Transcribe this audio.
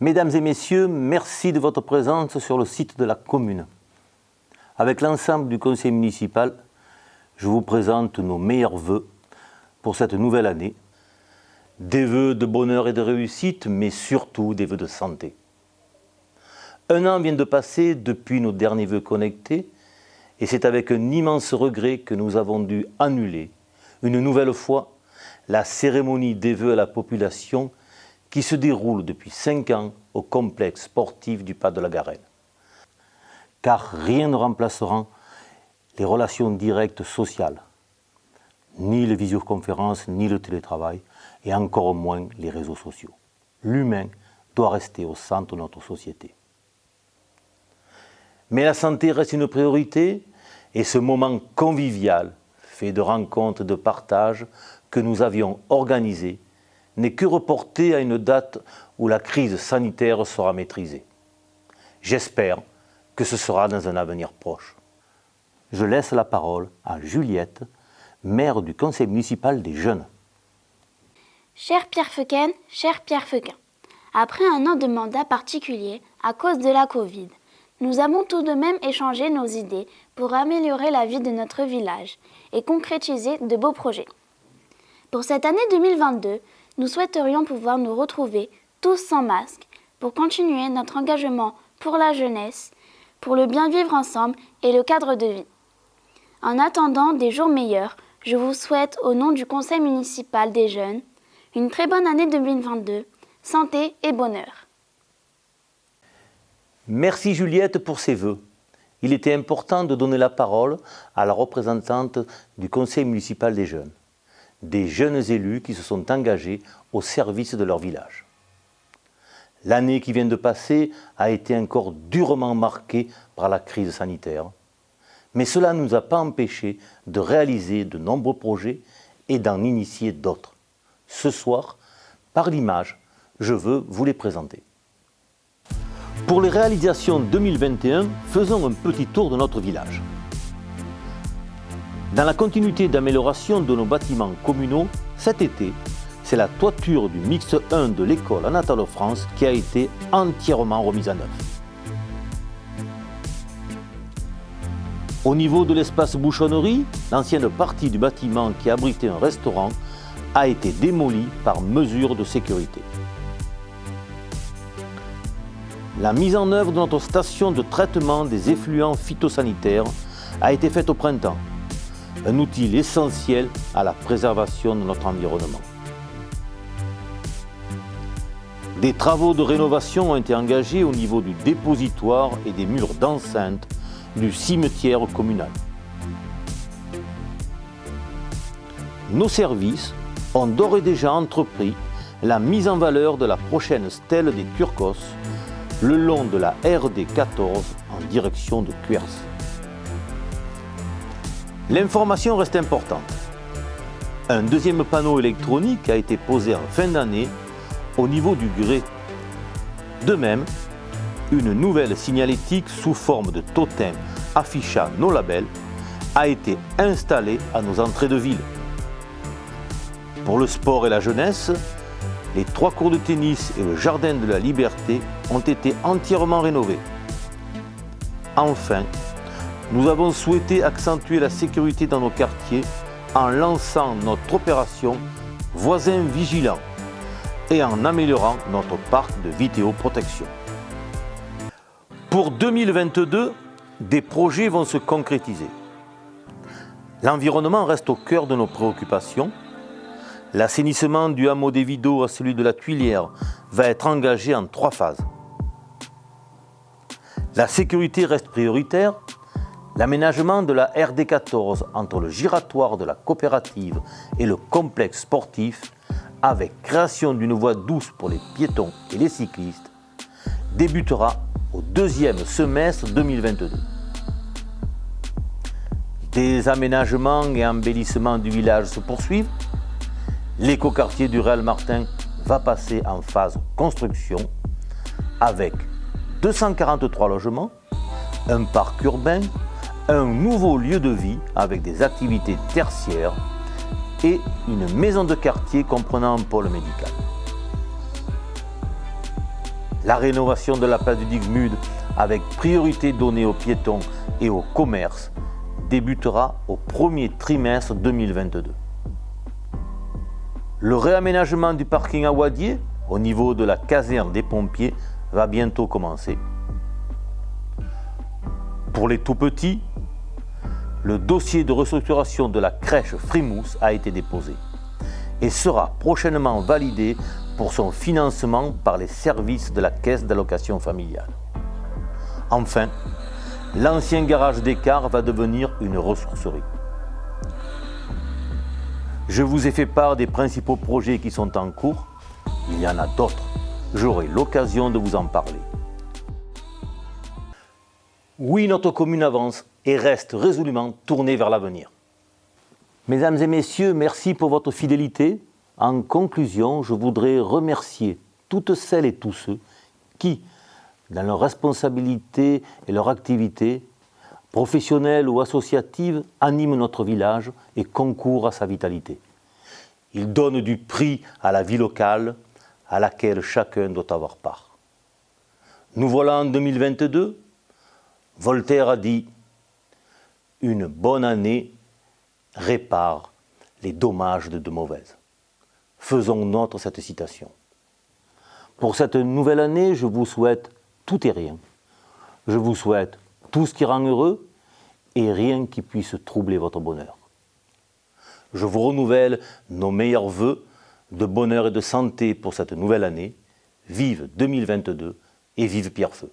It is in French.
Mesdames et messieurs, merci de votre présence sur le site de la commune. Avec l'ensemble du conseil municipal, je vous présente nos meilleurs vœux pour cette nouvelle année. Des vœux de bonheur et de réussite, mais surtout des vœux de santé. Un an vient de passer depuis nos derniers vœux connectés et c'est avec un immense regret que nous avons dû annuler, une nouvelle fois, la cérémonie des vœux à la population qui se déroule depuis 5 ans au complexe sportif du Pas de la Garenne. Car rien ne remplacera les relations directes sociales, ni les visioconférences, ni le télétravail, et encore moins les réseaux sociaux. L'humain doit rester au centre de notre société. Mais la santé reste une priorité, et ce moment convivial, fait de rencontres et de partage que nous avions organisé, n'est que reporté à une date où la crise sanitaire sera maîtrisée. J'espère que ce sera dans un avenir proche. Je laisse la parole à Juliette, maire du conseil municipal des jeunes. Cher Pierre Feuquin, après un an de mandat particulier à cause de la Covid, nous avons tout de même échangé nos idées pour améliorer la vie de notre village et concrétiser de beaux projets. Pour cette année 2022, nous souhaiterions pouvoir nous retrouver tous sans masque pour continuer notre engagement pour la jeunesse, pour le bien vivre ensemble et le cadre de vie. En attendant des jours meilleurs, je vous souhaite au nom du conseil municipal des jeunes une très bonne année 2022, santé et bonheur. Merci Juliette pour ces vœux. Il était important de donner la parole à la représentante du conseil municipal des jeunes, des jeunes élus qui se sont engagés au service de leur village. L'année qui vient de passer a été encore durement marquée par la crise sanitaire, mais cela ne nous a pas empêchés de réaliser de nombreux projets et d'en initier d'autres. Ce soir, par l'image, je veux vous les présenter. Pour les réalisations 2021, faisons un petit tour de notre village. Dans la continuité d'amélioration de nos bâtiments communaux, cet été, c'est la toiture du mixte 1 de l'école Anatole France qui a été entièrement remise à neuf. Au niveau de l'espace bouchonnerie, l'ancienne partie du bâtiment qui abritait un restaurant a été démolie par mesure de sécurité. La mise en œuvre de notre station de traitement des effluents phytosanitaires a été faite au printemps, un outil essentiel à la préservation de notre environnement. Des travaux de rénovation ont été engagés au niveau du dépositoire et des murs d'enceinte du cimetière communal. Nos services ont d'ores et déjà entrepris la mise en valeur de la prochaine stèle des Turcos le long de la RD 14 en direction de Cuers. L'information reste importante. Un deuxième panneau électronique a été posé en fin d'année au niveau du grès. De même, une nouvelle signalétique sous forme de totem affichant nos labels a été installée à nos entrées de ville. Pour le sport et la jeunesse, les 3 cours de tennis et le jardin de la Liberté ont été entièrement rénovés. Enfin, nous avons souhaité accentuer la sécurité dans nos quartiers en lançant notre opération Voisins Vigilants et en améliorant notre parc de vidéoprotection. Pour 2022, des projets vont se concrétiser. L'environnement reste au cœur de nos préoccupations. L'assainissement du hameau des Vidos à celui de la Tuilière va être engagé en 3 phases. La sécurité reste prioritaire. L'aménagement de la RD 14 entre le giratoire de la coopérative et le complexe sportif, avec création d'une voie douce pour les piétons et les cyclistes, débutera au 2e semestre 2022. Des aménagements et embellissements du village se poursuivent. L'écoquartier du Réal Martin va passer en phase construction avec 243 logements, un parc urbain, un nouveau lieu de vie avec des activités tertiaires et une maison de quartier comprenant un pôle médical. La rénovation de la place du Dixmude, avec priorité donnée aux piétons et aux commerces, débutera au premier trimestre 2022. Le réaménagement du parking à Wadier, au niveau de la caserne des pompiers, va bientôt commencer. Pour les tout-petits, le dossier de restructuration de la crèche Frimousse a été déposé et sera prochainement validé pour son financement par les services de la caisse d'allocation familiale. Enfin, l'ancien garage d'Écart va devenir une ressourcerie. Je vous ai fait part des principaux projets qui sont en cours. Il y en a d'autres. J'aurai l'occasion de vous en parler. Oui, notre commune avance et reste résolument tournée vers l'avenir. Mesdames et messieurs, merci pour votre fidélité. En conclusion, je voudrais remercier toutes celles et tous ceux qui, dans leur responsabilité et leur activité, professionnelle ou associative, animent notre village et concourent à sa vitalité. Ils donnent du prix à la vie locale à laquelle chacun doit avoir part. Nous voilà en 2022. Voltaire a dit « Une bonne année répare les dommages de mauvaises ». Faisons nôtre cette citation. Pour cette nouvelle année, je vous souhaite tout et rien. Je vous souhaite tout ce qui rend heureux et rien qui puisse troubler votre bonheur. Je vous renouvelle nos meilleurs vœux de bonheur et de santé pour cette nouvelle année. Vive 2022 et vive Pierrefeu.